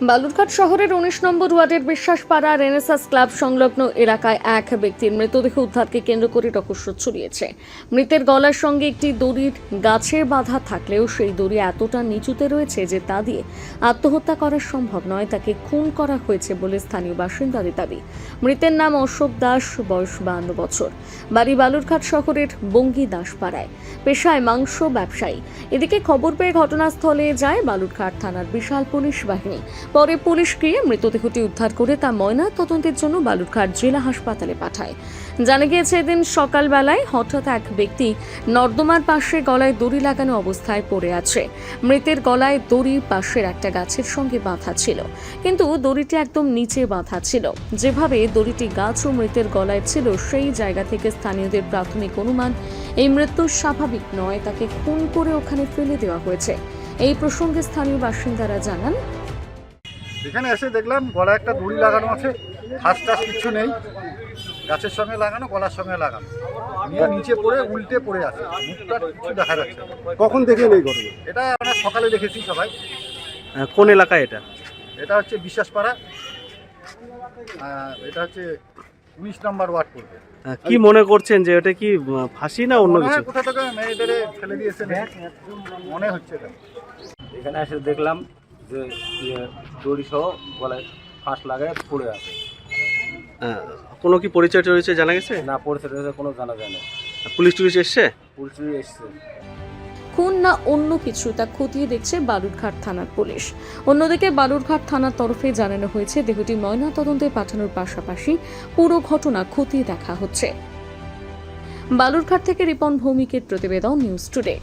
বালুরঘাট শহরের ১৯ নম্বর ওয়ার্ডের Biswaspara Renaissance club সংলগ্ন এলাকায় এক ব্যক্তির মৃতদেহ উদ্ধারকে কেন্দ্র করে রহস্য ছড়িয়েছে। মৃতের গলার সঙ্গে একটি দড়ির গাছে বাঁধা থাকলেও সেই দড়ি এতটা নিচুতে রয়েছে যে তা দিয়ে আত্মহত্যা করা সম্ভব নয়, তাকে খুন করা হয়েছে বলে স্থানীয় বাসিন্দাদের দাবি। মৃতের নাম অশোক দাস, বয়স 52 বছর, বাড়ি বালুরঘাট শহরের বঙ্গী দাসপাড়ায়, পেশায় মাংস ব্যবসায়ী। এদিকে খবর পেয়ে ঘটনাস্থলে যায় বালুরঘাট থানার বিশাল পুলিশ বাহিনী। পরে পুলিশ গিয়ে মৃতদেহটি উদ্ধার করে তা ময়না তদন্তের জন্য বালুরঘাট জেলা হাসপাতালে পাঠায়। জানা গিয়েছে, এদিন সকালবেলায় হঠাৎ এক ব্যক্তি নর্দমার পাশে গলায় দড়ি লাগানো অবস্থায় পড়ে আছে। মৃতের গলায় দড়ি পাশের একটা গাছের সঙ্গে বাঁধা ছিল, কিন্তু দড়িটি একদম নিচে বাঁধা ছিল। যেভাবে দড়িটি গাছ ও মৃতের গলায় ছিল, সেই জায়গা থেকে স্থানীয়দের প্রাথমিক অনুমান এই মৃত্যু স্বাভাবিক নয়, তাকে খুন করে ওখানে ফেলে দেওয়া হয়েছে। এই প্রসঙ্গে স্থানীয় বাসিন্দারা জানান, এখানে এসে দেখলাম গলায় একটা দড়ি লাগানো আছে, হাঁস টাস কিছু নেই, গাছের সঙ্গে লাগানো, গলার সঙ্গে লাগানো, নিয়ে নিচে পড়ে উল্টে পড়ে আছে, মুখটা কিছু দেখা যাচ্ছে। কখন দেখলেন এই ঘটনা? এটা আমরা সকালে দেখেছি সবাই। কোন এলাকায় এটা? এটা হচ্ছে বিশ্বাসপাড়া, এটা হচ্ছে 19 নম্বর ওয়ার্ড পড়বে। কি মনে করছেন যে এটা কি ফাঁসি না অন্য কিছু? কোথা থেকে মেয়েদের ফেলে দিয়েছে মনে হচ্ছে। এটা এখানে এসে দেখলাম যে দড়ি সহ গলায় ফাঁস লাগায় পড়ে আছে। কোনো কি পরিচয় রয়েছে জানা গেছে? না, পরিচয় কোনো জানা যায় না। পুলিশ টুলিশ এসছে? পুলিশ এসছে। খুন না অন্য কিছু তা খতিয়ে দেখছে বালুরঘাট থানার পুলিশ। অন্যদিকে বালুরঘাট থানার তরফে জানানো হয়েছে, দেহটি ময়না তদন্তে পাঠানোর পাশাপাশি পুরো ঘটনা খতিয়ে দেখা হচ্ছে। বালুরঘাট থেকে রিপন ভৌমিকের প্রতিবেদন, নিউজ টুডে।